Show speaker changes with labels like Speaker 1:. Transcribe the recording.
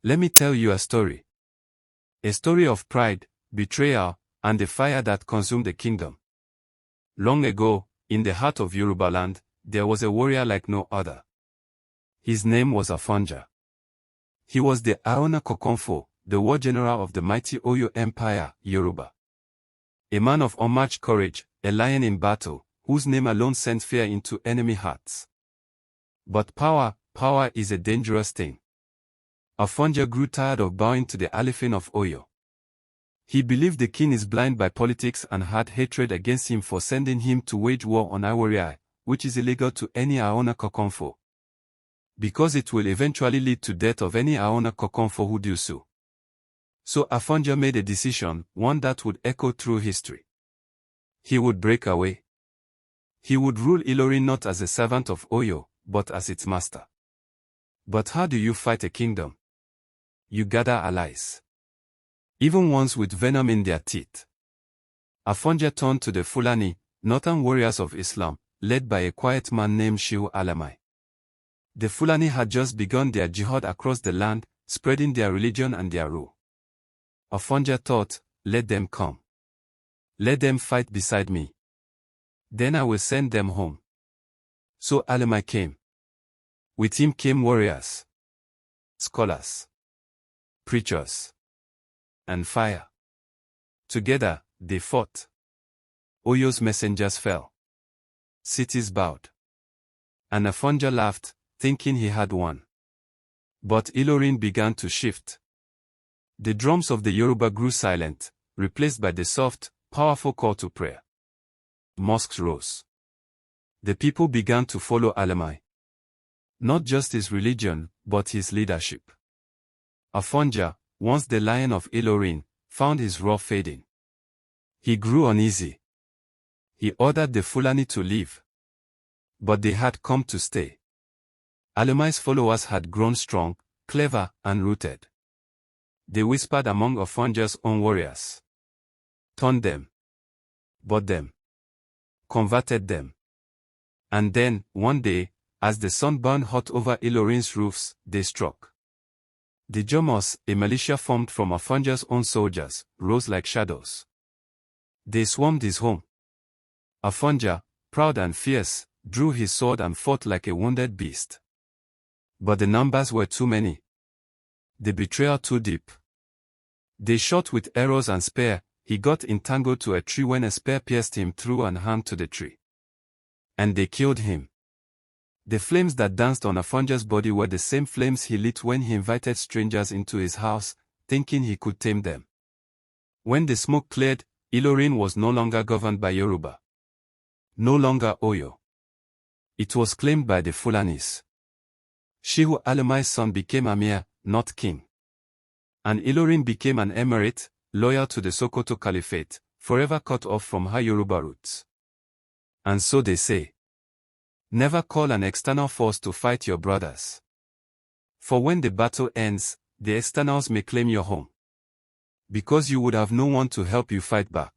Speaker 1: Let me tell you a story. A story of pride, betrayal, and the fire that consumed the kingdom. Long ago, in the heart of Yoruba land, there was a warrior like no other. His name was Afonja. He was the Aona Kokonfo, the war general of the mighty Oyo Empire, Yoruba. A man of unmatched courage, a lion in battle, whose name alone sent fear into enemy hearts. But power is a dangerous thing. Afonja grew tired of bowing to the Alifin of Oyo. He believed the king is blind by politics and had hatred against him for sending him to wage war on Iworia, which is illegal to any Aona Kokonfo. Because it will eventually lead to death of any Aona Kokonfo who do so. So Afonja made a decision, one that would echo through history. He would break away. He would rule Ilorin not as a servant of Oyo, but as its master. But how do you fight a kingdom? You gather allies. Even ones with venom in their teeth. Afonja turned to the Fulani, northern warriors of Islam, led by a quiet man named Shehu Alamai. The Fulani had just begun their jihad across the land, spreading their religion and their rule. Afonja thought, let them come. Let them fight beside me. Then I will send them home. So Alamai came. With him came warriors, scholars, preachers, and fire. Together, they fought. Oyo's messengers fell. Cities bowed. And Afonja laughed, thinking he had won. But Ilorin began to shift. The drums of the Yoruba grew silent, replaced by the soft, powerful call to prayer. Mosques rose. The people began to follow Alamai. Not just his religion, but his leadership. Afonja, once the lion of Ilorin, found his roar fading. He grew uneasy. He ordered the Fulani to leave. But they had come to stay. Alamai's followers had grown strong, clever, and rooted. They whispered among Afonja's own warriors. Turned them. Bought them. Converted them. And then, one day, as the sun burned hot over Ilorin's roofs, they struck. The Jomos, a militia formed from Afonja's own soldiers, rose like shadows. They swarmed his home. Afonja, proud and fierce, drew his sword and fought like a wounded beast. But the numbers were too many. The betrayal too deep. They shot with arrows and spear. He got entangled to a tree when a spear pierced him through and hung to the tree. And they killed him. The flames that danced on Afonja's body were the same flames he lit when he invited strangers into his house, thinking he could tame them. When the smoke cleared, Ilorin was no longer governed by Yoruba. No longer Oyo. It was claimed by the Fulanis. Shehu Alamai's son became Amir, not king. And Ilorin became an emirate, loyal to the Sokoto Caliphate, forever cut off from her Yoruba roots. And so they say. Never call an external force to fight your brothers. For when the battle ends, the externals may claim your home. Because you would have no one to help you fight back.